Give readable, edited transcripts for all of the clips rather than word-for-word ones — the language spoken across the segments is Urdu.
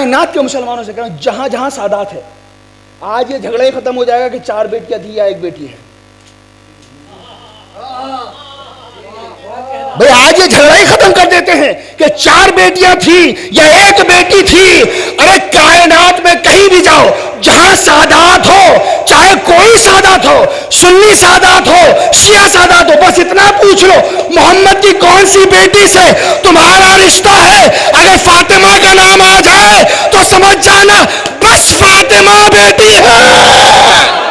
کائنات کے مسلمانوں سے کہہ رہا ہوں، جہاں جہاں سادات ہے، آج یہ جھگڑا ہی ختم ہو جائے گا کہ 4 بیٹیاں تھی یا 1 بیٹی ہے. بھئی آج یہ جھگڑا ہی ختم کر دیتے ہیں کہ 4 بیٹیاں تھیں یا 1 بیٹی تھی. ارے کائنات میں کہیں بھی جاؤ، جہاں سادات ہو، چاہے کوئی سادات ہو، سنی سادات ہو، شیعہ سادات ہو، بس اتنا پوچھ لو محمد کی کون سی بیٹی سے تمہارا رشتہ ہے. اگر فاطمہ کا نام آ جائے تو سمجھ جانا بس فاطمہ بیٹی ہے.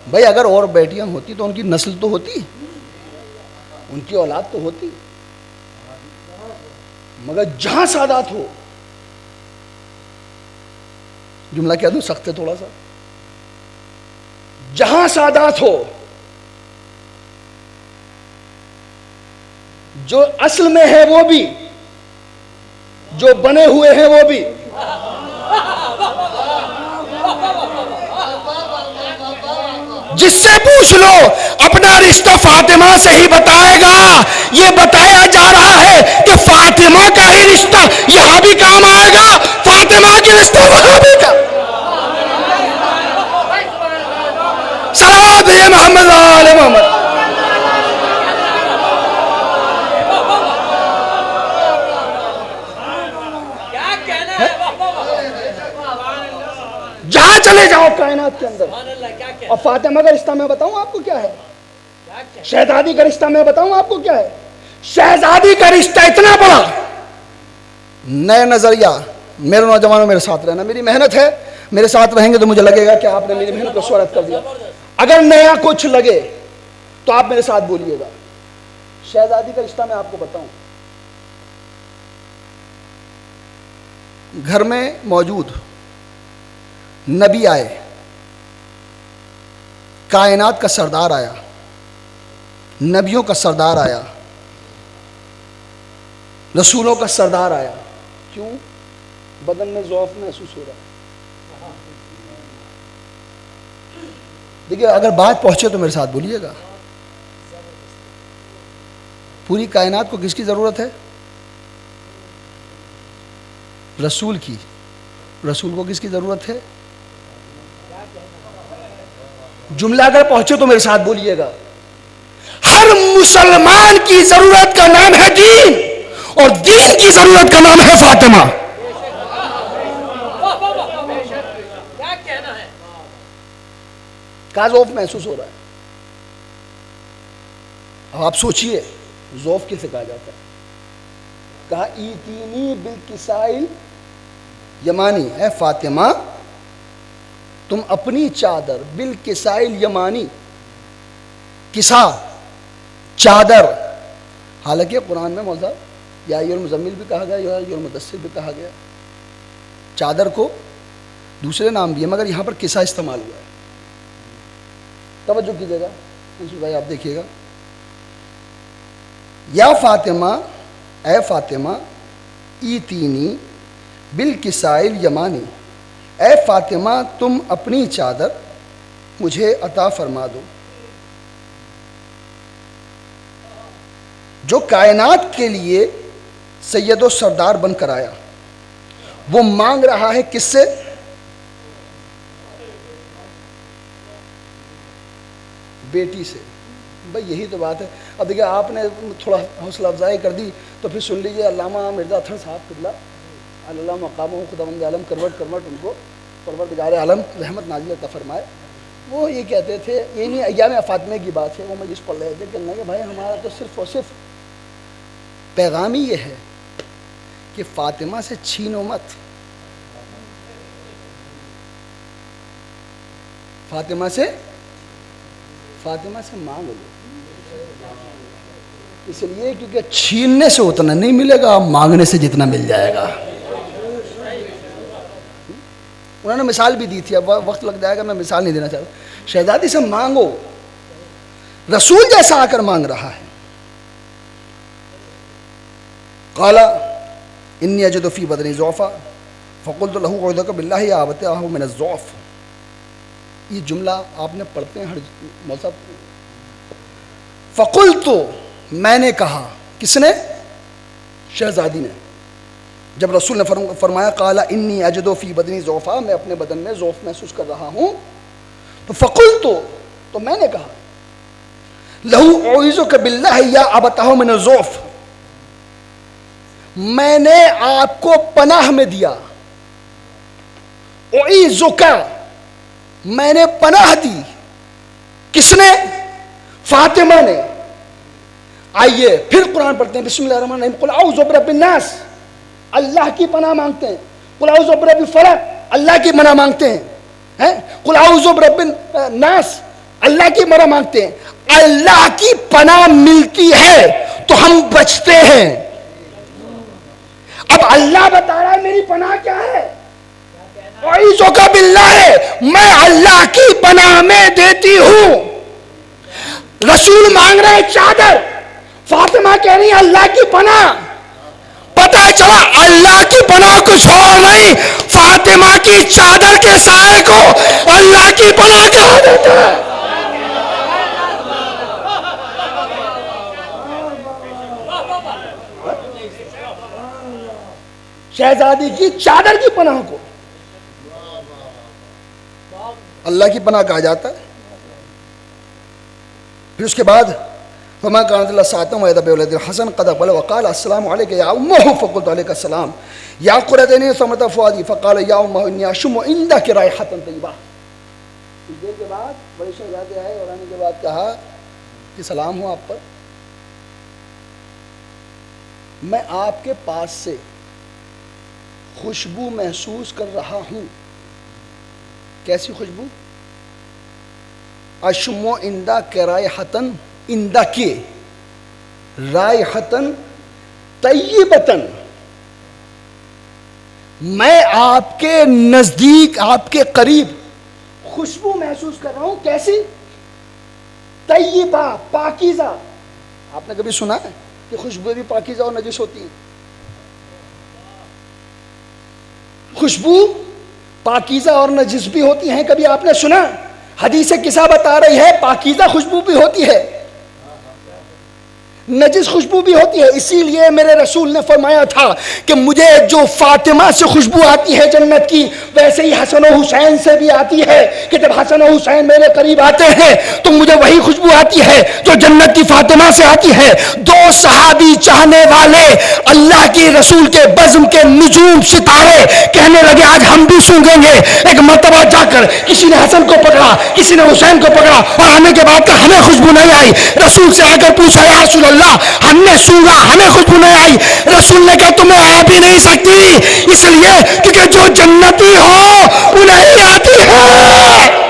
بھئی اگر اور بیٹیاں ہوتی تو ان کی نسل تو ہوتی، ان کی اولاد تو ہوتی، مگر جہاں سادات ہو، جملہ کہہ دوں سخت ہے تھوڑا سا، جہاں سادات ہو، جو اصل میں ہے وہ بھی، جو بنے ہوئے ہیں وہ بھی، جس سے پوچھ لو اپنا رشتہ فاطمہ سے ہی بتائے گا. یہ بتایا جا رہا ہے کہ فاطمہ کا ہی رشتہ یہاں بھی کام آئے گا، فاطمہ کے رشتہ وہاں بھی کام. صلوات ہے محمد آل محمد. جہاں چلے جاؤ کائنات کے اندر. اور فاطمہ کا رشتہ میں بتاؤں آپ کو کیا ہے، شہزادی کا رشتہ میں بتاؤں آپ کو کیا ہے. شہزادی کا رشتہ اتنا بڑا، نئے نظریہ. میرے نوجوانوں میرے ساتھ رہنا، میری محنت ہے، میرے ساتھ رہیں گے تو مجھے لگے گا کہ آپ نے میری محنت کو سوارت کر دیا. اگر نیا کچھ لگے تو آپ میرے ساتھ بولیے گا. شہزادی کا رشتہ میں آپ کو بتاؤں، گھر میں موجود نبی آئے، کائنات کا سردار آیا، نبیوں کا سردار آیا، رسولوں کا سردار آیا. کیوں؟ بدن میں ضعف محسوس ہو رہا ہے. دیکھیے اگر بات پہنچے تو میرے ساتھ بولیے گا. پوری کائنات کو کس کی ضرورت ہے؟ رسول کی. رسول کو کس کی ضرورت ہے؟ جملہ اگر پہنچے تو میرے ساتھ بولیے گا. ہر مسلمان کی ضرورت کا نام ہے دین، اور دین کی ضرورت کا نام ہے فاطمہ. کا ذوف محسوس ہو رہا ہے. اب آپ سوچئے ذوف کسے کہا جاتا ہے؟ کہا ایتینی بالکسائل یمانی. اے فاطمہ تم اپنی چادر، بالکسائل یمانی، کسا چادر. حالانکہ قرآن میں موضوع یا ایھا المزمل بھی کہا گیا، یا ایھا المدثر بھی کہا گیا. چادر کو دوسرے نام بھی ہے، مگر یہاں پر کسا استعمال ہوا ہے. توجہ کیجیے گا منصور بھائی، آپ دیکھیے گا. یا فاطمہ، اے فاطمہ، ایتینی بالکسائل یمانی. اے فاطمہ تم اپنی چادر مجھے عطا فرما دو. جو کائنات کے لیے سید و سردار بن کر آیا، وہ مانگ رہا ہے کس سے؟ بیٹی سے. بھئی یہی تو بات ہے. اب دیکھیں آپ نے تھوڑا حوصلہ افزائی کر دی تو پھر سن لیجئے علامہ مرزا اطہر صاحب قبلہ اللہ مقامہ خداوند عالم کروٹ ان کو پروردگار عالم رحمت نازل عطا فرمائے. وہ یہ کہتے تھے، یہ نہیں ایام فاطمہ کی بات ہے، وہ مجلس پڑھ رہے تھے کہ اللہ کہ بھائی ہمارا تو صرف اور صرف پیغام ہی یہ ہے کہ فاطمہ سے چھینو مت، فاطمہ سے مانگ لو. اس لیے کیونکہ چھیننے سے اتنا نہیں ملے گا، مانگنے سے جتنا مل جائے گا. انہوں نے مثال بھی دی تھی، اب وقت لگ جائے گا، میں مثال نہیں دینا چاہتا. شہزادی سے مانگو، رسول جیسا آ کر مانگ رہا ہے. قال انی اجد فی بدنی ضعفا فقلت له اعوذ باللہ یا ابتاه من الضعف. یہ جملہ آپ نے پڑھتے ہیں ہر مذہب. فقلت میں نے کہا, کس نے؟ شہزادی نے. جب رسول نے فرمایا قال انی اجد فی بدنی ضعفا, میں اپنے بدن میں ضعف محسوس کر رہا ہوں, تو فقلت, تو میں نے کہا لہو اعوذک باللہ یا ابتاه من الضعف, میں نے آپ کو پناہ میں دیا. اعیذک, میں نے پناہ دی. کس نے؟ فاطمہ نے. آئیے پھر قرآن پڑھتے ہیں. بسم اللہ الرحمن الرحیم. قل اعوذ برب الناس, اللہ کی پناہ مانگتے ہیں. قل اعوذ برب الفلق, اللہ کی پناہ مانگتے ہیں. قل اعوذ برب الناس, اللہ کی پناہ مانگتے ہیں. اللہ کی پناہ ملتی ہے تو ہم بچتے ہیں. اب اللہ بتا رہا ہے میری پناہ کیا ہے؟ اعوذ باللہ, میں اللہ کی پناہ میں دیتی ہوں. رسول مانگ رہے چادر, فاطمہ کہہ رہی ہے اللہ کی پناہ. پتہ چلا اللہ کی پناہ کچھ اور نہیں, فاطمہ کی چادر کے سائے کو اللہ کی پناہ کہا دیتا ہے. شہزادی کی چادر کی پناہ کو اللہ کی پناہ کہا جاتا ہے. پھر اس کے بعد فما كانت الله ساعة وإذا بولد الحسن قد أقبل وقال السلام عليك يا أمه فقلت عليك السلام يا قرتني ثمرة فؤادي فقال يا أمه إني أشم عندك رائحة طيبة. اس دیر کے بعد بڑے شہزادے آئے اور آنے کے بعد کہا کہ سلام ہو آپ پر, میں آپ کے پاس سے خوشبو محسوس کر رہا ہوں. کیسی خوشبو؟ اشم عندک رائحة, عندک رائحة طیبة, میں آپ کے نزدیک, آپ کے قریب خوشبو محسوس کر رہا ہوں. کیسی؟ طیبہ, پاکیزہ. آپ نے کبھی سنا ہے کہ خوشبو بھی پاکیزہ اور نجس ہوتی ہے؟ خوشبو پاکیزہ اور نجس بھی ہوتی ہیں, کبھی آپ نے سنا؟ حدیث کسا بتا رہی ہے پاکیزہ خوشبو بھی ہوتی ہے, نجس خوشبو بھی ہوتی ہے. اسی لیے میرے رسول نے فرمایا تھا کہ مجھے جو فاطمہ سے خوشبو آتی ہے جنت کی, ویسے ہی حسن و حسین سے بھی آتی ہے, کہ جب حسن و حسین میرے قریب آتے ہیں تو مجھے وہی خوشبو آتی ہے جو جنت کی فاطمہ سے آتی ہے. دو صحابی چاہنے والے اللہ کے رسول کے بزم کے نجوم ستارے کہنے لگے آج ہم بھی سونگیں گے. ایک مرتبہ جا کر کسی نے حسن کو پکڑا, کسی نے حسین کو پکڑا, اور آنے کے بعد ہمیں خوشبو نہیں آئی. رسول سے آ کر پوچھا یا رسول اللہ ہم نے سونگا ہمیں خوشبو نہیں آئی. رسول نے کہا تمہیں آ بھی نہیں سکتی, اس لیے کیونکہ جو جنتی ہو انہیں ہی آتی ہے.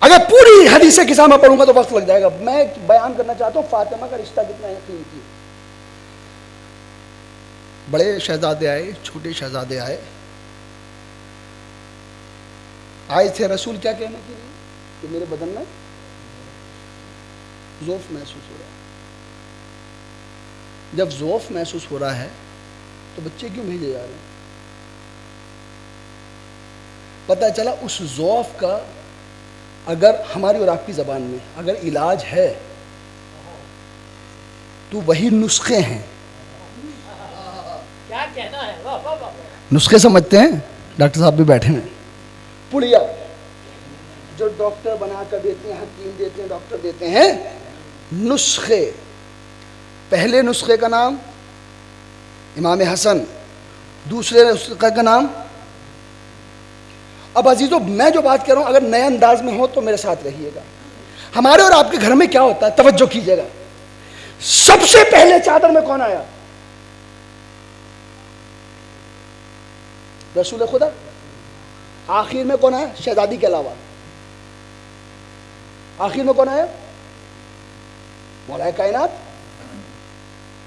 اگر پوری حدیث کسا میں پڑھوں گا تو وقت لگ جائے گا. میں بیان کرنا چاہتا ہوں فاطمہ کا رشتہ کتنا قیمتی. بڑے شہزادے آئے, چھوٹے شہزادے آئے تھے رسول کیا کہنے کے لیے کہ میرے بدن میں ضعف محسوس ہو رہا ہے. جب ضعف محسوس ہو رہا ہے تو بچے کیوں بھیجے جا رہے ہیں؟ پتہ چلا اس ضعف کا اگر ہماری اور آپ کی زبان میں اگر علاج ہے تو وہی نسخے ہیں. نسخے سمجھتے ہیں؟ ڈاکٹر صاحب بھی بیٹھے ہیں. پڑیا جو ڈاکٹر بنا کر دیتے ہیں, حکیم دیتے ہیں, ڈاکٹر دیتے ہیں, نسخے. پہلے نسخے کا نام امام حسن, دوسرے نسخے کا نام. اب عزیزو میں جو بات کر رہا ہوں اگر نئے انداز میں ہو تو میرے ساتھ رہیے گا. ہمارے اور آپ کے گھر میں کیا ہوتا ہے, توجہ کیجیے گا. سب سے پہلے چادر میں کون آیا؟ رسول خدا. آخر میں کون آیا شہزادی کے علاوہ؟ آخر میں کون آیا؟ مولا کائنات.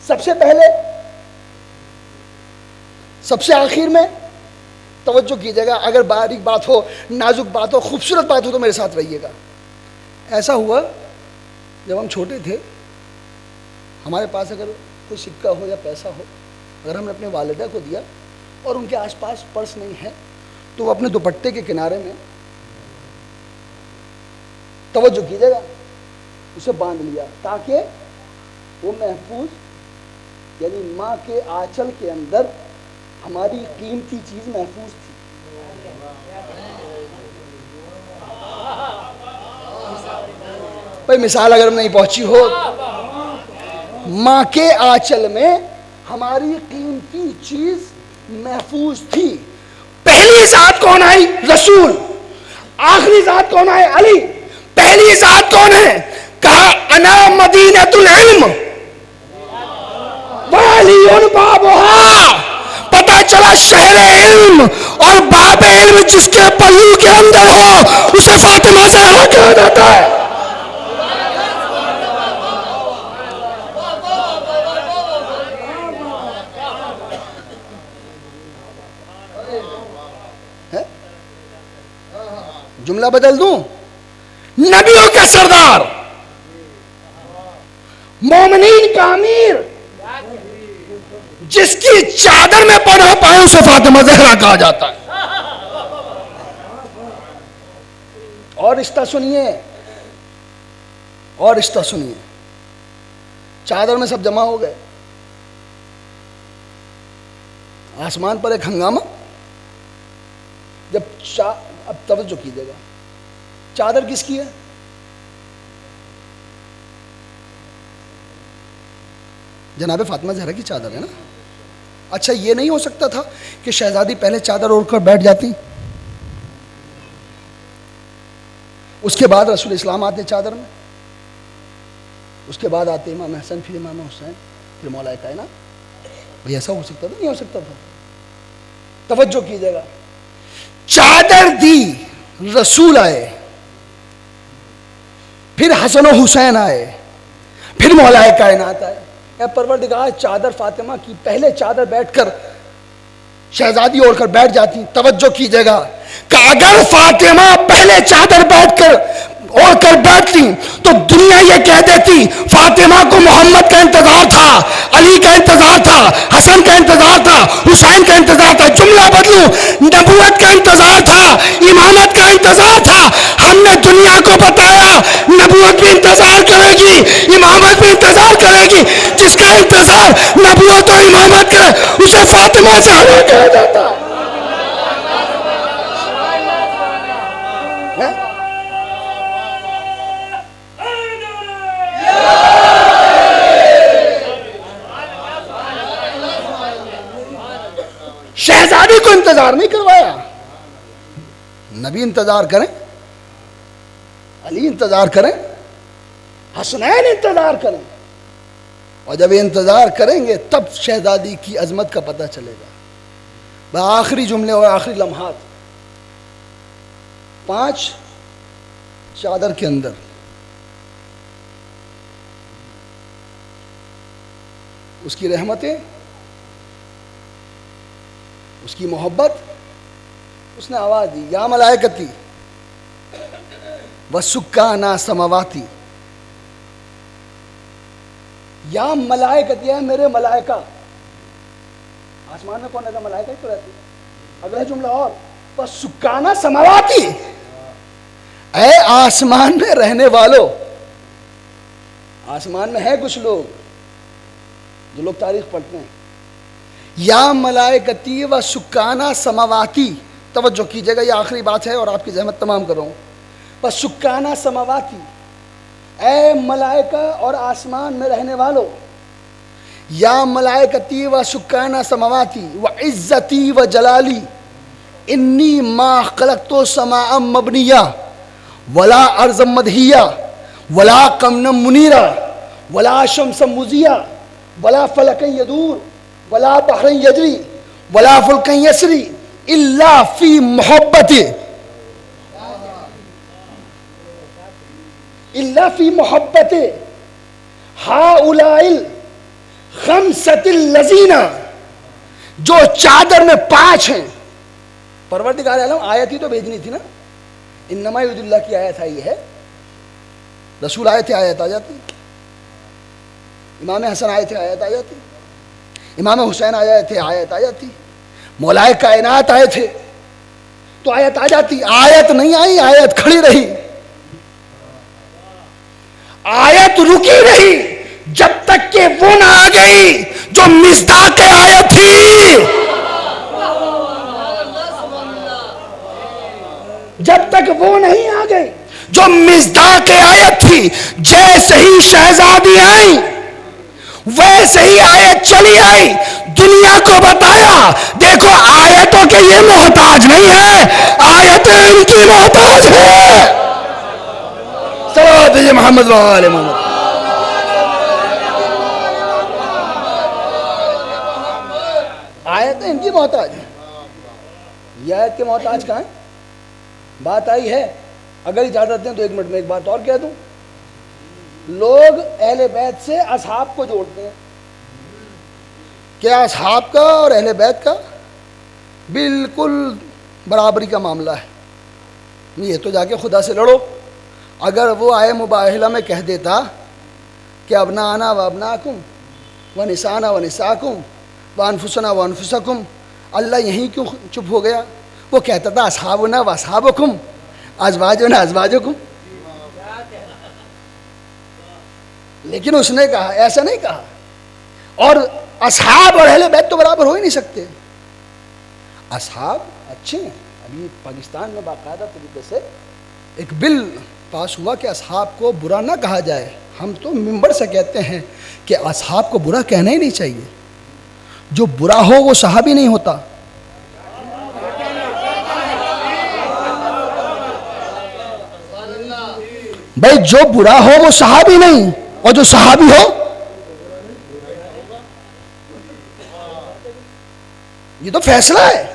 سب سے پہلے, سب سے آخر میں, توجہ کیجیے گا، اگر باریک بات ہو، نازک بات ہو، خوبصورت بات ہو تو میرے ساتھ رہیے گا۔ ایسا ہوا جب ہم چھوٹے تھے، ہمارے پاس اگر کوئی سکہ ہو یا پیسہ ہو، اگر ہم نے اپنے والدہ کو دیا اور ان کے آس پاس پرس نہیں ہے تو وہ اپنے دوپٹے کے کنارے میں، توجہ کیجیے گا، اسے باندھ لیا تاکہ وہ محفوظ، یعنی ماں کے آنچل کے اندر ہماری قیمتی چیز محفوظ تھی۔ بھائی مثال اگر نہیں پہنچی ہو، ماں کے آنچل میں ہماری قیمتی چیز محفوظ تھی۔ پہلی ذات کون آئی؟ رسول۔ آخری ذات کون آئے؟ علی۔ پہلی ذات کون ہے؟ کہا انا مدینۃ العلم وعلی بابھا۔ پتا چلا شہر علم اور باب علم جس کے پلو کے اندر ہو اسے فاطمہ زہرا کہا جاتا ہے۔ جملہ بدل دوں، نبیوں کا سردار، مومنین کا امیر، جس کی چادر میں پناہ پائے اسے فاطمہ زہرا کہا جاتا ہے۔ اور رشتہ سنیے، اور رشتہ سنیے، چادر میں سب جمع ہو گئے، آسمان پر ایک ہنگامہ، جب اب توجہ کیجیے گا، چادر کس کی ہے؟ جناب فاطمہ زہرا کی چادر ہے نا۔ اچھا یہ نہیں ہو سکتا تھا کہ شہزادی پہلے چادر اوڑھ کر بیٹھ جاتی، اس کے بعد رسول اسلام آتے چادر میں، اس کے بعد آتے امام حسن، پھر امام حسین، پھر مولا کائنات؟ بھئی ایسا ہو سکتا تھا؟ نہیں ہو سکتا تھا۔ توجہ کیجیے گا، چادر دی، رسول آئے، پھر حسن و حسین آئے، پھر مولا کائنات آئے۔ اے پروردگار، چادر فاطمہ کی پہلے چادر بیٹھ کر شہزادی اوڑھ کر بیٹھ جاتی۔ توجہ کیجیے گا کہ اگر فاطمہ پہلے چادر بیٹھ کر اوڑھ کر بیٹھتی تو دنیا یہ کہہ دیتی فاطمہ کو محمد کا انتظار تھا، علی کا انتظار تھا، حسن کا انتظار تھا، حسین کا انتظار تھا۔ جملہ بدلوں، نبوت کا انتظار تھا، امامت کا انتظار تھا۔ ہم نے دنیا کو بتایا نبوت بھی انتظار کرے گی، امامت بھی انتظار کرے گی، جس کا انتظار نبوت اور امامت کرے اسے فاطمہ زہرا کہا جاتا ہے۔ شہزادی کو انتظار نہیں کروایا، نبی انتظار کریں، علی انتظار کریں، حسنین انتظار کریں، اور جب یہ انتظار کریں گے تب شہزادی کی عظمت کا پتہ چلے گا۔ آخری جملے اور آخری لمحات، 5 چادر کے اندر اس کی رحمتیں، اس کی محبت، اس نے آواز دی یا ملائکتی وسکانہ سماواتی، یا ملائکتی ہے میرے ملائکہ۔ آسمان میں کون رہتا؟ ملائکہ ہی تو رہتی۔ اگلا جملہ اور، وسکانہ سماواتی، اے آسمان میں رہنے والو۔ آسمان میں ہے کچھ لوگ جو لوگ تاریخ پڑھتے ہیں، یا ملائکتی و سکانہ سماواتی۔ توجہ کیجیے گا، یہ آخری بات ہے اور آپ کی زحمت تمام کر رہا ہوں۔ و سکانہ سماواتی، اے ملائکہ اور آسمان میں رہنے والو، یا ملائکتی و سکانہ سماواتی و عزتی و جلالی انی ما خلقت سماء مبنیہ ولا ارض مدحیہ ولا قمرا منیرا ولا شمس مضیہ ولا فلک یدور ولا بحر یجری ولا فلک یسری الا فی محبت، الا فی محبت ہؤلاء الخمسۃ الذین، جو چادر میں 5 ہیں، پروردگار عالم آیت ہی تو بھیجنی تھی نا. انما یرید اللہ کی آیت آئی ہے, رسول آئے تھے آیت آ جاتی, امام حسن آئے تھے آیت آ جاتی, امام حسین آئے تھے آیت آ جاتی, مولائے کائنات آئے تھے تو آیت آ جاتی. آیت نہیں آئی, آیت کھڑی رہی, آیت رکی رہی جب تک کہ وہ نہ آ گئی جو مصداق آیت تھی. جب تک وہ نہیں آ گئی جو مصداق آیت تھی. جیسے ہی شہزادی آئی ویسے ہی آیت چلی آئی, دنیا کو بتایا دیکھو آیتوں کے یہ محتاج نہیں ہے, آیتیں ان کی محتاج ہے. صلوات محمد و آل محمد. آیتیں ان کی محتاج ہیں, یہ آیت کے محتاج کہاں ہیں؟ بات آئی ہے, اگر اجازت دیں تو ایک منٹ میں ایک بات اور کہہ دوں. لوگ اہل بیت سے اصحاب کو جوڑتے ہیں. کیا اصحاب کا اور اہل بیت کا بالکل برابری کا معاملہ ہے. یہ تو جا کے خدا سے لڑو. اگر وہ آئے مباہلہ میں کہہ دیتا کہ ابنانا و ابناکم و نسانا و نساکم و انفسنا و انفسکم, اللہ یہیں کیوں چپ ہو گیا؟ وہ کہتا تھا اصحابنا و اصحابکم ازواجنا ازواجکم. لیکن اس نے کہا, ایسا نہیں کہا. اور اصحاب اور اہل بیت تو برابر ہو ہی نہیں سکتے. اصحاب اچھے ہیں. ابھی پاکستان میں باقاعدہ طریقے سے ایک بل پاس ہوا کہ اصحاب کو برا نہ کہا جائے. ہم تو ممبر سے کہتے ہیں کہ اصحاب کو برا کہنا ہی نہیں چاہیے. جو برا ہو وہ صحابی نہیں ہوتا. بھائی جو برا ہو وہ صحابی نہیں, اور جو صحابی ہو یہ تو فیصلہ ہے.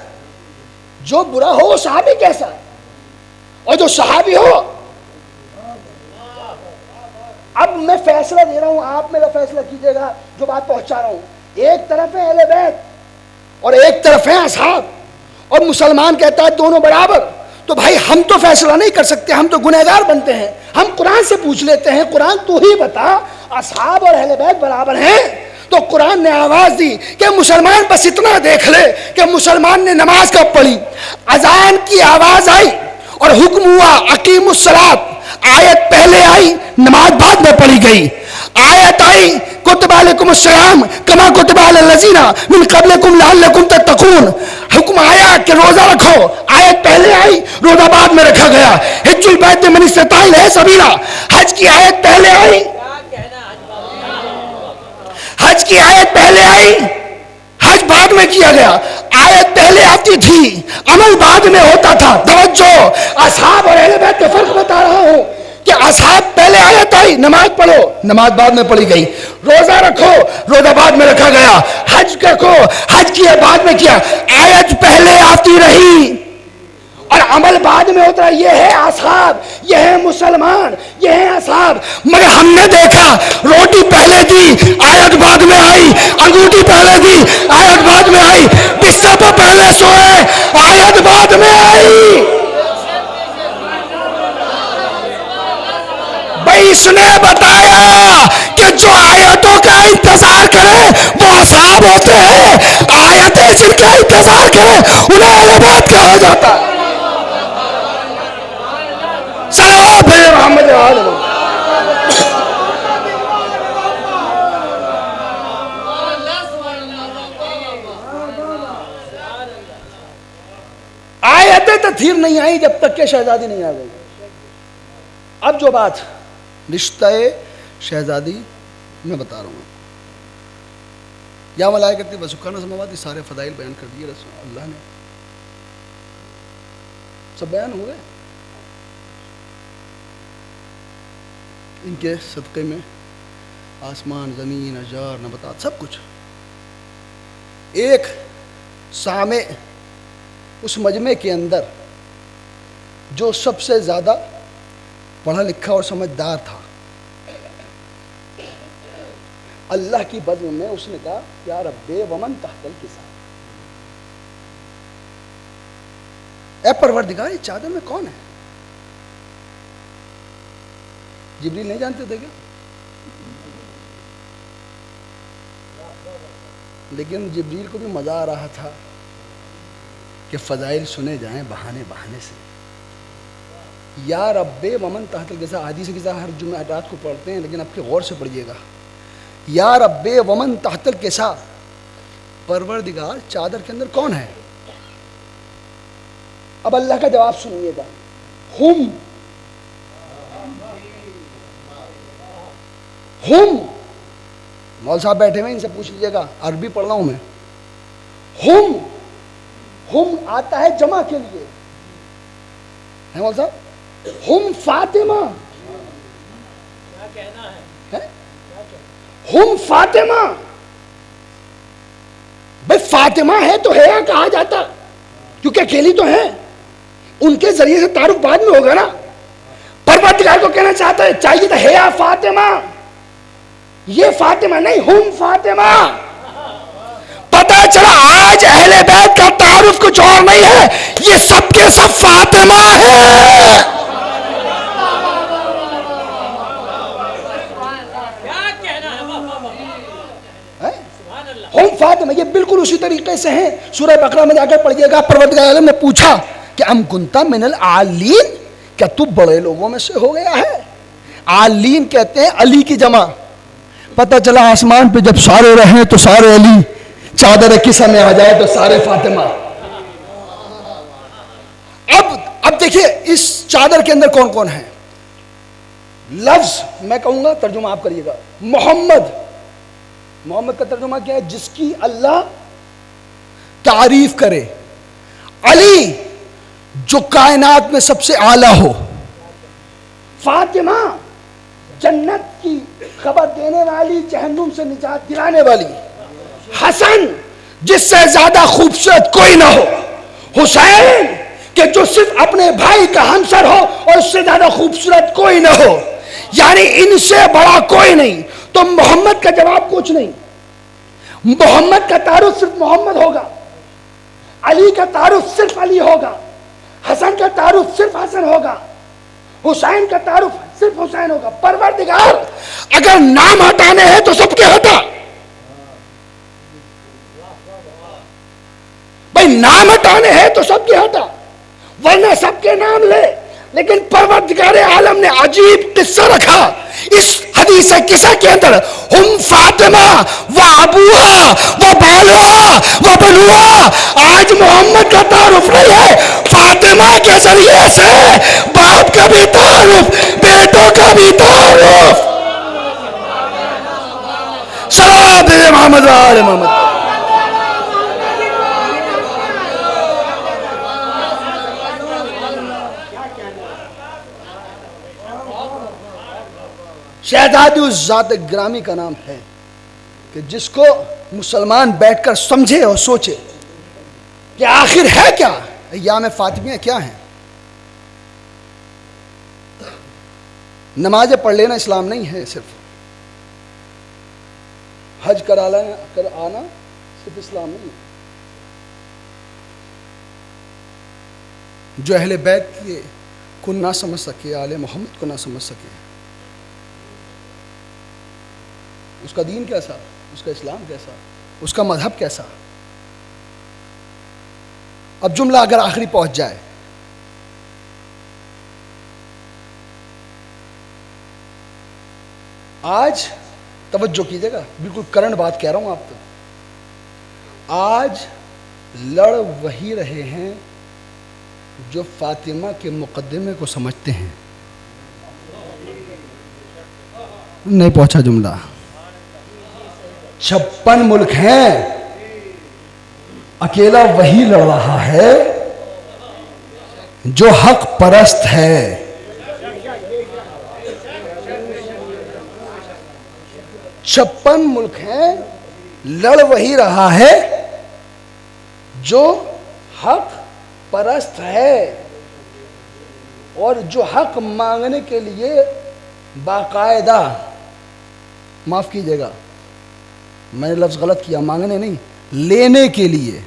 جو برا ہو وہ صحابی کیسا ہے, اور جو صحابی ہو. اب میں فیصلہ دے رہا ہوں, آپ میرا فیصلہ کیجئے گا جو بات پہنچا رہا ہوں. ایک طرف ہے اہل بیت اور ایک طرف ہے اصحاب, اور مسلمان کہتا ہے دونوں برابر. تو بھائی ہم تو فیصلہ نہیں کر سکتے, ہم تو گنہگار بنتے ہیں. ہم قرآن سے پوچھ لیتے ہیں, قرآن تو ہی بتا اصحاب اور اہل بیت برابر ہیں. تو قرآن نے آواز دی کہ مسلمان بس اتنا دیکھ لے کہ مسلمان نے نماز کب پڑھی. اذان کی آواز آئی اور حکم ہوا اقیموا الصلاۃ. آیت پہلے آئی, نماز بعد میں پڑھی گئی. آیت آئی کتب علیکم الصیام کما کتب علی الذین من قبلکم لعلکم تتقون. حکم آیا کہ روزہ رکھو. آیت پہلے آئی, روزہ بعد میں رکھا گیا. حج البیت من استطاع الیہ سبیلا. حج کی آیت پہلے آئی, حج کی آیت پہلے آئی, حج بعد میں کیا گیا. آیت پہلے آتی تھی, عمل بعد میں ہوتا تھا. توجہ, اصحاب اور اہل بیت کا فرق بتا رہا ہوں کہ اصحاب پہلے آیت آئی نماز پڑھو, نماز بعد میں پڑھی گئی. روزہ رکھو, روزہ بعد میں رکھا گیا. حج کرو, حج کیا بعد میں کیا. آیت پہلے آتی رہی اور عمل بعد میں ہوتا. یہ ہے اصحاب, یہ ہے مسلمان, یہ ہے اصحاب. مگر ہم نے دیکھا روٹی پہلے دی آیت بعد میں آئی, انگوٹھی پہلے دی آیت بعد میں آئی, بستر پر پہلے سوئے آیت بعد میں آئی. بھائی اس نے بتایا کہ جو آیتوں کا انتظار کرے وہ اصحاب ہوتے ہیں, آیتیں جن کا انتظار کرے انہیں اہل بیت کہا جاتا ہے. صلوات محمد وآل محمد. آیتیں تطہیر نہیں آئی جب تک کہ شہزادی نہیں آ گئی. اب جو بات رشتہ شہزادی میں بتا رہا ہوں, یا ملائکتی وسکانہ سماوات, یہ سارے فضائل بیان کر دیے رسول اللہ نے, سب بیان ہوئے. ان کے صدقے میں آسمان, زمین, اشجار, نباتات سب کچھ. ایک سامع اس مجمع کے اندر جو سب سے زیادہ پڑھا لکھا اور سمجھدار تھا, اللہ کی بزم میں اس نے کہا یا رب ومن تحت الکساء. اے پروردگار یہ چادر میں کون ہے؟ جبریل نہیں جانتے تھے کیا؟ لیکن جبریل کو بھی مزہ آ رہا تھا کہ فضائل سنے جائیں بہانے بہانے سے. یا رب ومن تحت القصا، حدیث کے ساتھ ہر جمعہ رات کو پڑھتے ہیں لیکن اب کے غور سے پڑھیے گا. یا رب ومن تحت القصا، پروردگار چادر کے اندر کون ہے؟ اب اللہ کا جواب سنیے گا. ہم مول صاحب بیٹھے ہوئے ان سے پوچھ لیجیے گا، عربی پڑھ رہا ہوں میں. ہم آتا ہے جمع کے لیے ہے مول صاحب. ہم فاطمہ، ہم فاطمہ. بھائی فاطمہ ہے تو ہے کہا جاتا کیونکہ اکیلی تو ہے، ان کے ذریعے سے تعارف بعد میں ہوگا نا. پروردگار کو کہنا چاہتا ہے چاہیے تھا ہے فاطمہ، یہ فاطمہ نہیں، ہم فاطمہ. پتہ چلا آج اہل بیت کا تعارف کچھ اور نہیں ہے، یہ سب کے سب فاطمہ ہے. ہم فاطمہ یہ بالکل اسی طریقے سے ہیں. سورہ بقرہ میں جا کر پڑھیے گا. پروردگار عالم نے پوچھا کہ ام کنتا من العالین، کیا تو بڑے لوگوں میں سے ہو گیا ہے؟ عالین کہتے ہیں علی کی جمع. پتہ چلا آسمان پہ جب سارے رہیں تو سارے علی، چادر قصہ میں آ جائے تو سارے فاطمہ. اب دیکھیے اس چادر کے اندر کون کون ہے. لفظ میں کہوں گا، ترجمہ آپ کریے گا. محمد کا ترجمہ کیا ہے؟ جس کی اللہ تعریف کرے. علی جو کائنات میں سب سے اعلیٰ ہو. فاطمہ جنت کی خبر دینے والی، جہنم سے نجات دلانے والی. حسن جس سے زیادہ خوبصورت کوئی نہ ہو. حسین کہ جو صرف اپنے بھائی کا ہمسر ہو اور اس سے زیادہ خوبصورت کوئی نہ ہو، یعنی ان سے بڑا کوئی نہیں. تو محمد کا جواب کچھ نہیں. محمد کا تعارف صرف محمد ہوگا، علی کا تعارف صرف علی ہوگا، حسن کا تعارف صرف حسن ہوگا، حسین کا تعارف صرف حسین ہوگا. پروردگار اگر نام ہٹانے ہیں تو سب کے ہٹا. بھائی نام ہٹانے ہیں تو سب کے ہٹا، ورنہ سب کے نام لے. لیکن پروردگار عالم نے عجیب قصہ رکھا اس حدیث قصہ کے اندر. ہم فاطمہ و ابوہا و بالہا و بنوہا. آج محمد کا تعارف نہیں ہے، فاطمہ کے ذریعے سے باپ کا بھی تعارف، بیٹوں کا بھی تعارف. صلوات محمد و آل محمد. شہزادی اس ذات گرامی کا نام ہے کہ جس کو مسلمان بیٹھ کر سمجھے اور سوچے کہ آخر ہے کیا. ایام فاطمیہ کیا ہیں؟ نمازیں پڑھ لینا اسلام نہیں ہے، صرف حج کرا آنا صرف اسلام نہیں ہے. جو اہل بیت کو نہ سمجھ سکے، آل محمد کو نہ سمجھ سکے، اس کا دین کیسا، اس کا اسلام کیسا، اس کا مذہب کیسا. اب جملہ اگر آخری پہنچ جائے، آج توجہ کیجئے گا، بالکل کرنٹ بات کہہ رہا ہوں آپ کو. آج لڑ وہی رہے ہیں جو فاطمہ کے مقدمے کو سمجھتے ہیں. نہیں پہنچا جملہ. 56 ملک ہیں، اکیلا وہی لڑ رہا ہے جو حق پرست ہے. 56 ملک ہیں، لڑ وہی رہا ہے جو حق پرست ہے، اور جو حق مانگنے کے لیے باقاعدہ، معاف کیجئے گا میں نے لفظ غلط کیا، مانگنے نہیں، لینے کے لیے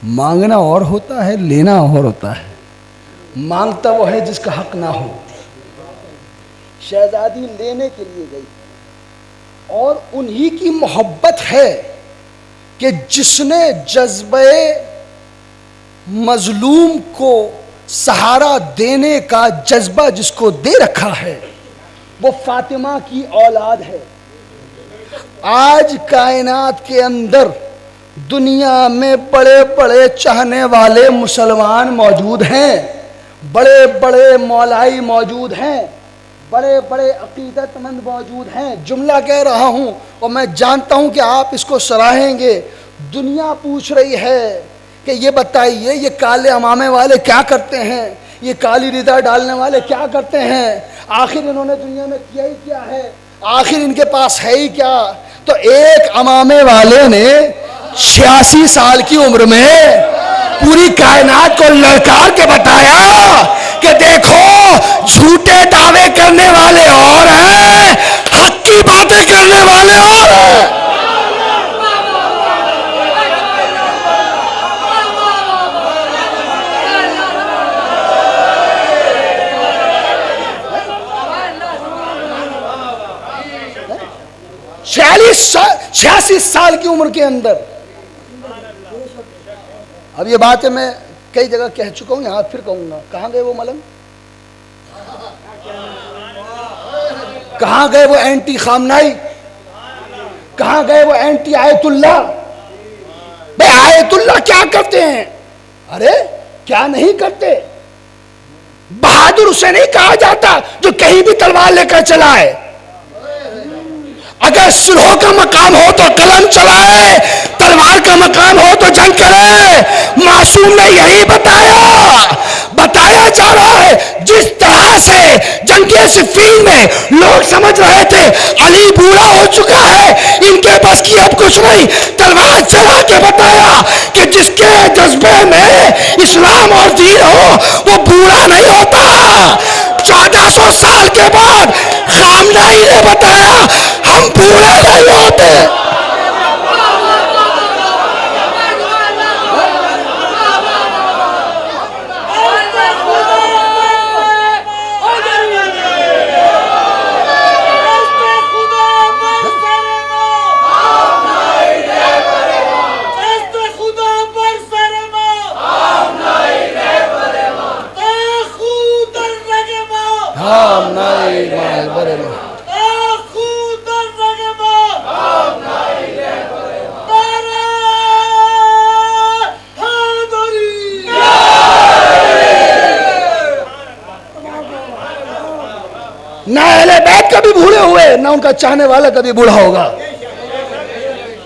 مانگنا اور ہوتا ہے، لینا اور ہوتا ہے۔ مانگتا وہ ہے جس کا حق نہ ہو۔ شہزادی لینے کے لیے گئی اور انہی کی محبت ہے کہ جس نے جذبہ مظلوم کو سہارا دینے کا جذبہ جس کو دے رکھا ہے وہ فاطمہ کی اولاد ہے۔ آج کائنات کے اندر دنیا میں بڑے بڑے چاہنے والے مسلمان موجود ہیں، بڑے بڑے مولائی موجود ہیں، بڑے بڑے عقیدت مند موجود ہیں۔ جملہ کہہ رہا ہوں اور میں جانتا ہوں کہ آپ اس کو سراہیں گے۔ دنیا پوچھ رہی ہے کہ یہ بتائیے یہ کالے امامے والے کیا کرتے ہیں، یہ کالی ردا ڈالنے والے کیا کرتے ہیں، آخر انہوں نے دنیا میں کیا ہی کیا ہے، آخر ان کے پاس ہے ہی کیا؟ تو ایک امامے والے نے 86 سال کی عمر میں پوری کائنات کو للکار کے بتایا کہ دیکھو جھوٹے دعوے کرنے والے اور ہیں، حق کی باتیں کرنے والے اور ہیں۔ 86 سال کی عمر کے اندر۔ اب یہ باتیں میں کئی جگہ کہہ چکا ہوں، یہاں پھر کہوں گا۔ کہاں گئے وہ ملنگ؟ کہاں گئے وہ اینٹی خامنائی؟ کہاں گئے وہ اینٹی آیت اللہ؟ بھئی آیت اللہ کیا کرتے ہیں؟ ارے کیا نہیں کرتے؟ بہادر اسے نہیں کہا جاتا جو کہیں بھی تلوار لے کر چلا ہے۔ اگر سلحوں کا مقام ہو تو قلم چلائے، تلوار کا مقام ہو تو جنگ کرے۔ معصوم نے یہی بتایا جا رہا ہے۔ جس طرح سے جنگ صفین میں لوگ سمجھ رہے تھے علی بوڑھا ہو چکا ہے، ان کے بس کی اب کچھ نہیں، تلوار چلا کے بتایا کہ جس کے جذبے میں اسلام اور دین ہو وہ بوڑھا نہیں ہوتا۔ 1400 سال کے بعد خامنائی نے بتایا ہم بوڑھے نہیں ہوتے۔ نہ اہل بیت کبھی بوڑھے ہوئے، نہ ان کا چاہنے والا کبھی بوڑھا ہوگا۔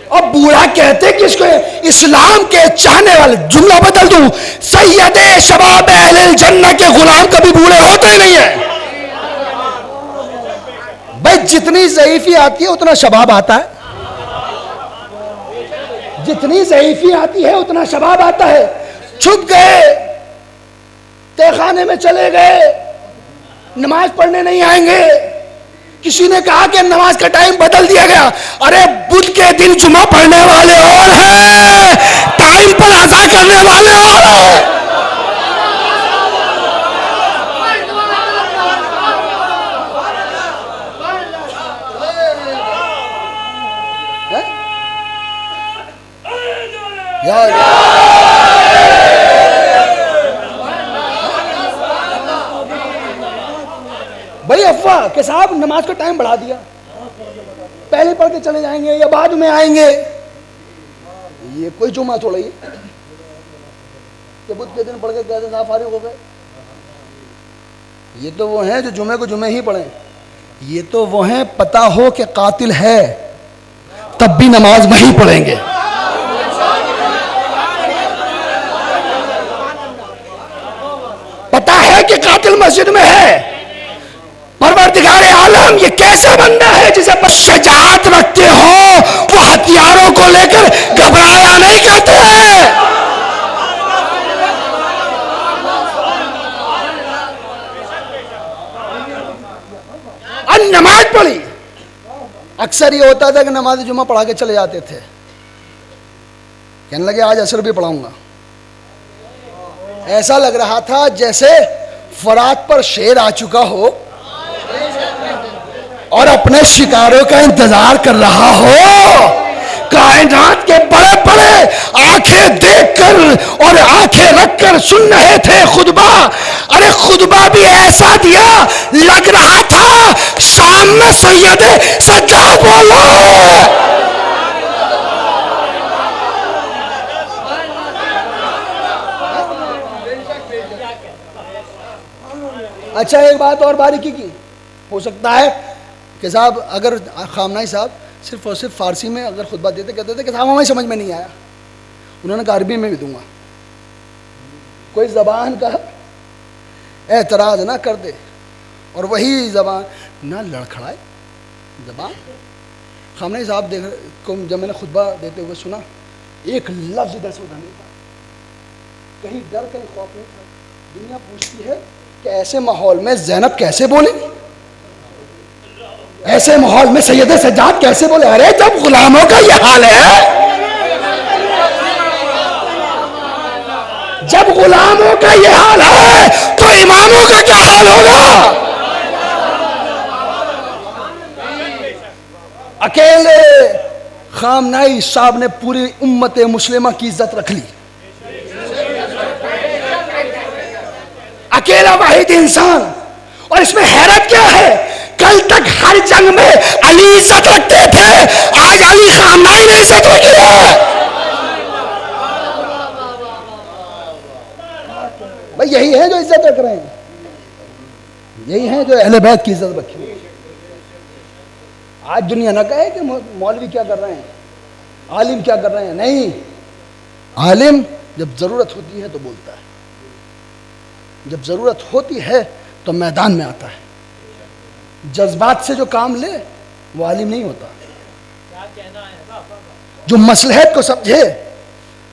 اور بوڑھا کہتے کس کو؟ اسلام کے چاہنے والے۔ جملہ بدل دوں، سید شباب اہل الجنہ کے غلام کبھی بوڑھے ہوتے ہی نہیں ہیں۔ بھائی جتنی ضعیفی آتی ہے اتنا شباب آتا ہے، جتنی ضعیفی آتی ہے اتنا شباب آتا ہے۔ چھپ گئے، تہ خانے میں چلے گئے، نماز پڑھنے نہیں آئیں گے۔ کسی نے کہا کہ نماز کا ٹائم بدل دیا گیا۔ ارے بدھ کے دن جمعہ پڑھنے والے اور ہیں، ٹائم پر ادا کرنے والے اور ہیں۔ بھائی افواہ کہ صاحب نماز کا ٹائم بڑھا دیا، پہلے پڑھ کے چلے جائیں گے یا بعد میں آئیں گے۔ یہ کوئی جمعہ تھوڑا ہی کہ بدھ کے دن پڑھ کے کہتے ہیں فارغ ہو گئے۔ یہ تو وہ ہیں جو جمعے کو جمعے ہی پڑھیں، یہ تو وہ ہیں پتہ ہو کہ قاتل ہے تب بھی نماز وہی پڑھیں گے۔ پتہ ہے کہ قاتل مسجد میں ہے، پروردگار عالم یہ کیسا بندہ ہے جسے بس شجاعت رکھتے ہو، وہ ہتھیاروں کو لے کر گھبرایا نہیں کرتے ہیں۔ نماز پڑھی، اکثر یہ ہوتا تھا کہ نماز جمعہ پڑھا کے چلے جاتے تھے، کہنے لگے آج عصر بھی پڑھاؤں گا، ایسا لگ رہا تھا جیسے فرات پر شیر آ چکا ہو اور اپنے شکاروں کا انتظار کر رہا ہو. کائنات کے بڑے بڑے آنکھیں دیکھ کر اور آنکھیں رکھ کر سن رہے تھے خطبہ. ارے خطبہ بھی ایسا دیا لگ رہا تھا شام میں سید سجاد بولو. اچھا ایک بات اور باریکی کی. ہو سکتا ہے کہ صاحب اگر خامنائی صاحب صرف اور صرف فارسی میں اگر خطبہ دیتے کہتے تھے کہ صاحب ہمیں سمجھ میں نہیں آیا, انہوں نے کہا عربی میں بھی دوں گا. کوئی زبان کا اعتراض نہ کر دے اور وہی زبان نہ لڑکھڑائے زبان. خامنائی صاحب کو جب میں نے خطبہ دیتے ہوئے سنا, ایک لفظ ادھر سے ادھر نہیں تھا, کہیں ڈر کہیں خوف نہیں تھا. دنیا پوچھتی ہے کہ ایسے ماحول میں زینب کیسے بولے, ایسے ماحول میں سید سجاد کیسے بولے. ارے جب غلاموں کا یہ حال ہے, جب غلاموں کا یہ حال ہے تو اماموں کا کیا حال ہوگا. اکیلے خامنائی صاحب نے پوری امت مسلمہ کی عزت رکھ لی. اکیلا واحد انسان. اور اس میں حیرت کیا ہے, کل تک ہر جنگ میں علی عزت رکھتے تھے, آج علی خامنائی نے عزت رکھی ہے. بھئی یہی ہے جو عزت رکھ رہے ہیں, یہی ہے جو اہل بیت کی عزت رکھی ہے. آج دنیا نہ کہے کہ مولوی کیا کر رہے ہیں, عالم کیا کر رہے ہیں. نہیں, عالم جب ضرورت ہوتی ہے تو بولتا ہے, جب ضرورت ہوتی ہے تو میدان میں آتا ہے. جذبات سے جو کام لے وہ عالم نہیں ہوتا. جو مصلحت کو سمجھے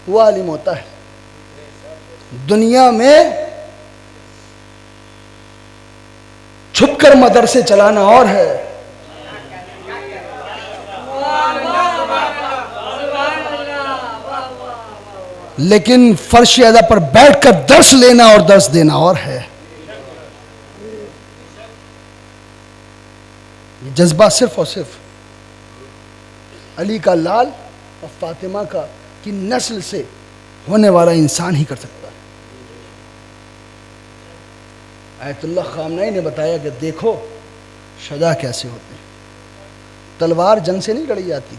وہ عالم ہوتا ہے. دنیا میں چھپ کر مدرسے چلانا اور ہے, لیکن فرش اعلیٰ پر بیٹھ کر درس لینا اور درس دینا اور ہے. یہ جذبہ صرف اور صرف علی کا لال اور فاطمہ کی نسل سے ہونے والا انسان ہی کر سکتا ہے. آیت اللہ خامنائی نے بتایا کہ دیکھو شجاع کیسے ہوتے ہیں. تلوار جنگ سے نہیں لڑی جاتی,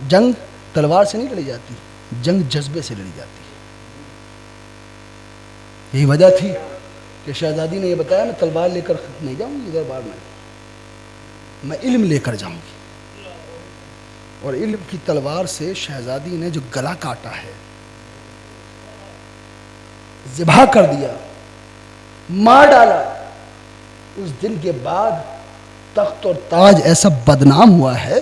جنگ تلوار سے نہیں لڑی جاتی, جنگ جذبے سے لڑی جاتی ہے. یہی وجہ تھی کہ شہزادی نے یہ بتایا میں تلوار لے کر نہیں جاؤں گی دربار میں علم لے کر جاؤں گی. اور علم کی تلوار سے شہزادی نے جو گلا کاٹا ہے, ذبح کر دیا, مار ڈالا, اس دن کے بعد تخت اور تاج ایسا بدنام ہوا ہے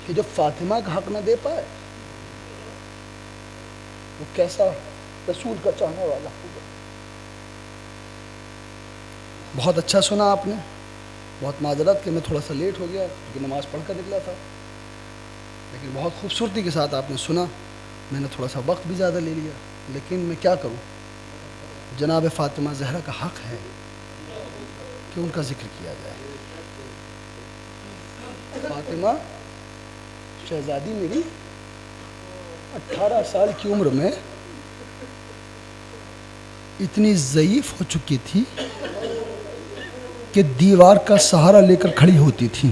کہ جو فاطمہ کا حق نہ دے پائے وہ کیسا رسول کا چاہنے والا ہوگا. بہت اچھا سنا آپ نے, بہت معذرت کہ میں تھوڑا سا لیٹ ہو گیا کیونکہ نماز پڑھ کر نکلا تھا, لیکن بہت خوبصورتی کے ساتھ آپ نے سنا. میں نے تھوڑا سا وقت بھی زیادہ لے لیا, لیکن میں کیا کروں, جناب فاطمہ زہرا کا حق ہے کہ ان کا ذکر کیا جائے. فاطمہ شہزادی میری 18 سال کی عمر میں اتنی ضعیف ہو چکی تھی کہ دیوار کا سہارا لے کر کھڑی ہوتی تھی.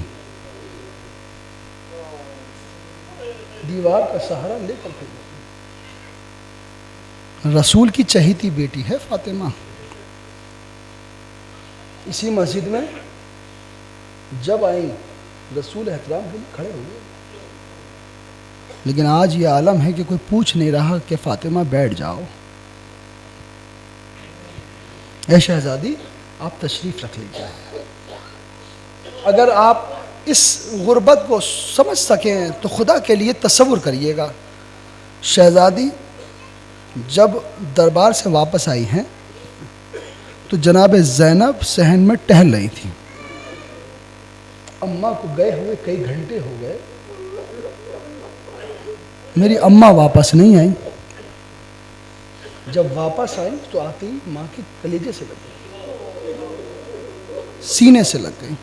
دیوار کا سہارا لے کر کھڑی ہوتی. رسول کی چہیتی بیٹی ہے فاطمہ. اسی مسجد میں جب آئیں رسول احترام کے لیے کھڑے ہوئے, لیکن آج یہ عالم ہے کہ کوئی پوچھ نہیں رہا کہ فاطمہ بیٹھ جاؤ. اے شہزادی آپ تشریف رکھ لیجیے. اگر آپ اس غربت کو سمجھ سکیں تو خدا کے لیے تصور کریے گا, شہزادی جب دربار سے واپس آئی ہیں تو جناب زینب صحن میں ٹہل رہی تھی. اماں کو گئے ہوئے کئی گھنٹے ہو گئے, میری اماں واپس نہیں آئی. جب واپس آئی تو آتے ہی ماں کے کلیجے سے لگ گئی، سینے سے لگ گئی۔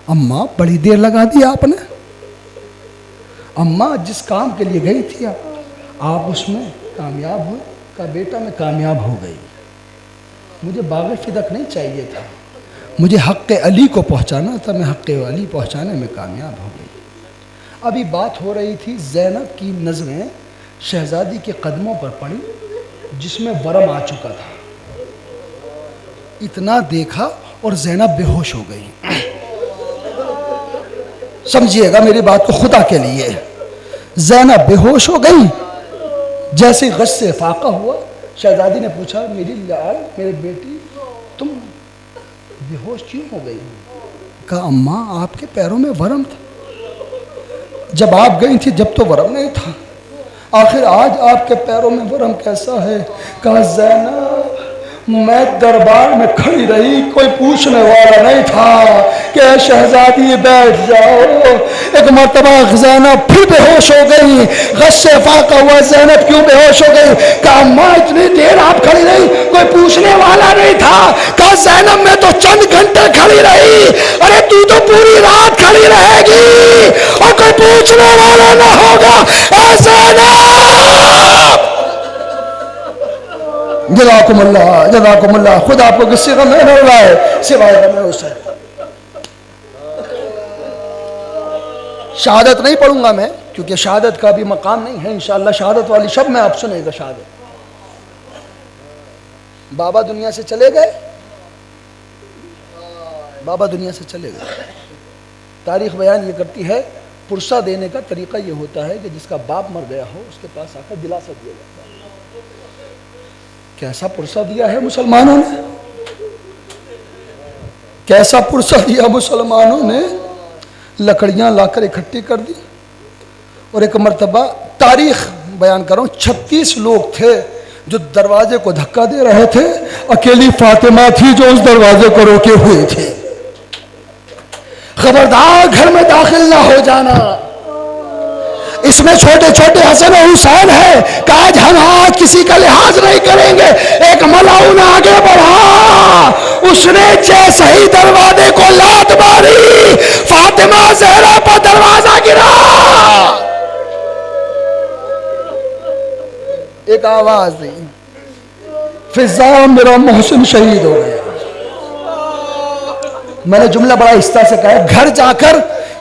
اماں بڑی دیر لگا دی آپ نے، اماں جس کام کے لیے گئی تھی آپ اس میں کامیاب ہوئے؟ کہا بیٹا میں کامیاب ہو گئی، مجھے باغ فدق نہیں چاہیے تھا، مجھے حق علی کو پہنچانا تھا، میں حق علی پہنچانے میں کامیاب ہو گئی۔ ابھی بات ہو رہی تھی، زینب کی نظریں شہزادی کے قدموں پر پڑی جس میں ورم آ چکا تھا، اتنا دیکھا اور زینب بے ہوش ہو گئی۔ سمجھیے گا میری بات کو خدا کے لیے، زینب بے ہوش ہو گئی۔ جیسے غش سے فاقہ ہوا، شہزادی نے پوچھا میری لال، میرے بیٹی تم بے ہوش کیوں ہو گئی؟ کہا اماں آپ کے پیروں میں ورم تھا، جب آپ گئی تھی جب تو ورم نہیں تھا، آخر آج آپ کے پیروں میں ورم کیسا ہے؟ کہا زینب میں دربار میں کھڑی رہی، کوئی پوچھنے والا نہیں تھا کہ شہزادی بیٹھ جاؤ۔ ایک مرتبہ زینب پھر بے ہوش ہو گئی، غش سے فاقہ ہوا، زینب کیوں بے ہوش ہو گئی؟ کہا ماں اتنی دیر آپ کھڑی رہی، کوئی پوچھنے والا نہیں تھا؟ کہا زینب میں تو چند گھنٹے کھڑی رہی، ارے تو پوری رات کھڑی رہے گی اور کوئی پوچھنے والا نہ ہوگا۔ اے زینب جزاکم اللہ، جزاکم اللہ، خدا آپ کو کسی کا میں نہ لائے سوائے غم حسین۔ شہادت نہیں پڑھوں گا میں کیونکہ شہادت کا بھی مقام نہیں ہے، انشاءاللہ شہادت والی شب میں آپ سنیں گا شہادت۔ بابا دنیا سے چلے گئے، بابا دنیا سے چلے گئے۔ تاریخ بیان یہ کرتی ہے پرسہ دینے کا طریقہ یہ ہوتا ہے کہ جس کا باپ مر گیا ہو اس کے پاس آ کر دلاسا دیا جاتا ہے۔ کیسا پرسہ دیا ہے مسلمانوں نے، کیسا پرسہ دیا مسلمانوں نے، لکڑیاں لا کر اکٹھی کر دی۔ اور ایک مرتبہ تاریخ بیان کروں، 36 لوگ تھے جو دروازے کو دھکا دے رہے تھے، اکیلی فاطمہ تھی جو اس دروازے کو روکے ہوئے تھے۔ خبردار گھر میں داخل نہ ہو جانا، اس میں چھوٹے چھوٹے حسن و حسین ہے کہ آج ہم آج کسی کا لحاظ نہیں کریں گے۔ ایک ملاؤن آگے بڑھا، اس نے جیسے ہی دروازے کو لات ماری، فاطمہ زہرا پر دروازہ گرا، ایک آواز دی، فضا میرا محسن شہید ہو گیا۔ میں نے جملہ بڑا آہستہ سے کہا، گھر جا کر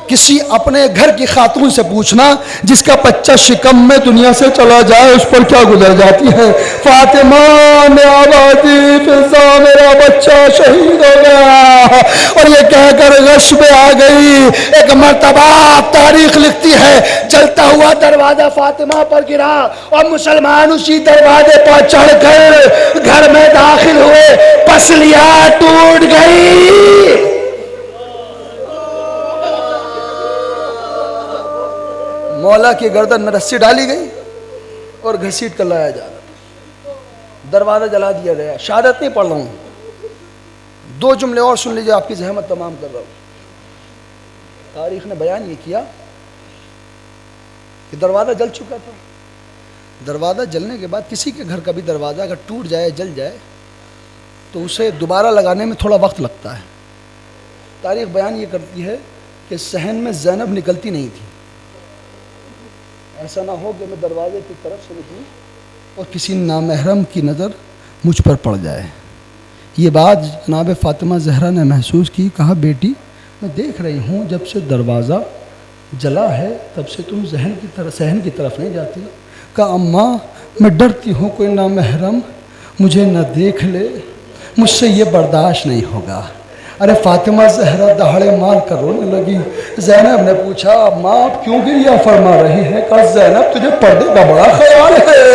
کسی اپنے گھر کی خاتون سے پوچھنا جس کا بچہ شکم میں دنیا سے چلا جائے اس پر کیا گزر جاتی ہے۔ فاطمہ نے آواز دی، فضا میرا بچہ شہید ہو گیا، اور یہ کہہ کر غش میں آ گئی۔ ایک مرتبہ تاریخ لکھتی ہے جلتا ہوا دروازہ فاطمہ پر گرا اور مسلمان اسی دروازے پر چڑھ کر گھر میں داخل ہوئے، پسلیاں ٹوٹ گئی۔ مولا کی گردن میں رسی ڈالی گئی اور گھسیٹ کر لایا جا رہا، دروازہ جلا دیا گیا۔ شہادت نہیں پڑھ رہا ہوں، دو جملے اور سن لیجئے، آپ کی زحمت تمام کر رہا ہوں۔ تاریخ نے بیان یہ کیا کہ دروازہ جل چکا تھا۔ دروازہ جلنے کے بعد کسی کے گھر کا بھی دروازہ اگر ٹوٹ جائے، جل جائے، تو اسے دوبارہ لگانے میں تھوڑا وقت لگتا ہے۔ تاریخ بیان یہ کرتی ہے کہ صحن میں زینب نکلتی نہیں تھی، ایسا نہ ہو کہ میں دروازے کی طرف سے نکلوں اور کسی نامحرم کی نظر مجھ پر پڑ جائے۔ یہ بات جناب فاطمہ زہرا نے محسوس کی، کہا بیٹی میں دیکھ رہی ہوں جب سے دروازہ جلا ہے تب سے تم صحن کی طرف نہیں جاتی۔ کہا اماں میں ڈرتی ہوں کوئی نامحرم مجھے نہ دیکھ لے، مجھ سے یہ برداشت نہیں ہوگا۔ ارے فاطمہ زہرا دہاڑے مار کر رونے لگی۔ زینب نے پوچھا ماں آپ کیوں گریہ فرما رہی ہیں؟ کہا زینب تجھے پردے کا بڑا خیال ہے،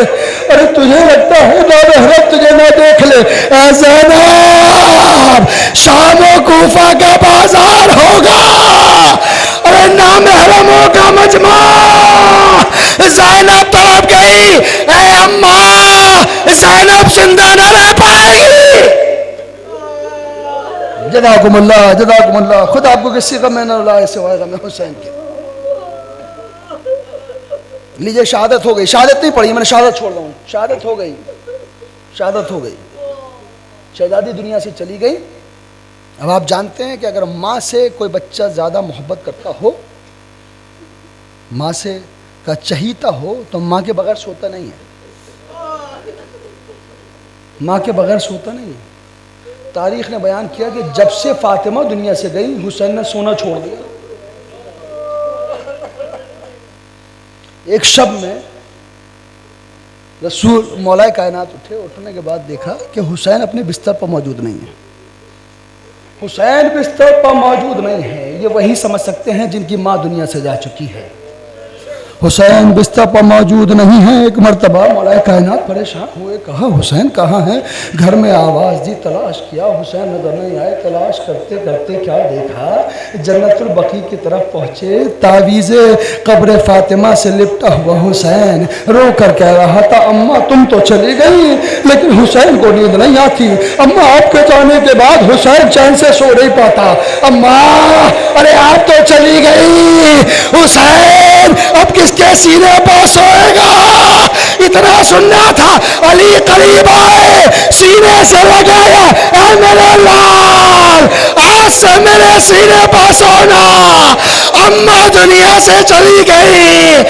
ارے تجھے لگتا ہے نامحرم تجھے نہ دیکھ لے۔ اے زینب شام و کوفہ کا بازار ہوگا، ارے نامحرموں کا مجمع۔ زینب تڑپ گئی، اے اماں زینب زندہ نہ رہ پائے گی۔ جزاکم اللہ، جزاکم اللہ، خدا آپ کو کسی غم میں نہ لائے سوائے غم حسین کے۔ لیجئے شہادت ہو گئی، شہادت نہیں پڑھی میں نے، شہادت چھوڑ رہا ہوں، شہادت ہو گئی۔ شہادت ہو گئی، شہزادی دنیا سے چلی گئی۔ اب آپ جانتے ہیں کہ اگر ماں سے کوئی بچہ زیادہ محبت کرتا ہو، ماں سے کا چہیتا ہو، تو ماں کے بغیر سوتا نہیں ہے، ماں کے بغیر سوتا نہیں ہے۔ تاریخ نے بیان کیا کہ جب سے فاطمہ دنیا سے گئی، حسین نے سونا چھوڑ دیا۔ ایک شب میں رسول مولا کائنات اٹھے، اٹھنے کے بعد دیکھا کہ حسین اپنے بستر پر موجود نہیں ہے۔ حسین بستر پر موجود نہیں ہے، یہ وہی سمجھ سکتے ہیں جن کی ماں دنیا سے جا چکی ہے۔ حسین بستر پر موجود نہیں ہے۔ ایک مرتبہ مولا کائنات پریشان ہوئے، کہا حسین کہاں ہے؟ گھر میں آواز دی، تلاش کیا، حسین نظر نہیں آئے۔ تلاش کرتے کرتے کیا دیکھا، جنت البقیع کی طرف پہنچے، تعویذ قبر فاطمہ سے لپٹا ہوا حسین رو کر کہہ رہا تھا، اماں تم تو چلی گئی لیکن حسین کو نیند نہیں آتی۔ اماں آپ کے جانے کے بعد حسین چین سے سو نہیں پاتا۔ اماں ارے آپ تو چلی گئی، حسین اب کس کے سینے پر سوئے گا؟ اتنا سننا تھا، علی قریب آئے، سینے سے لگایا، اے میرے لال آج سے میرے سینے پر سونا۔ اماں دنیا سے چلی گئی،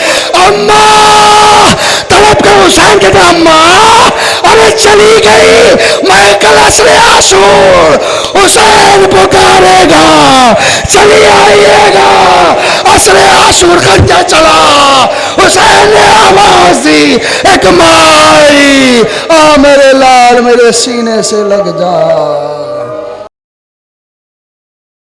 اماں طلب کر حسین کے تھے، اماں ارے چلی گئی، میں کل عصر عاشور حسین پکارے گا، چلی آئیے گا۔ عصر عاشور خنجر چلا، حسین نے آواز دی، ایک مائی آ میرے لال میرے سینے سے لگ جا۔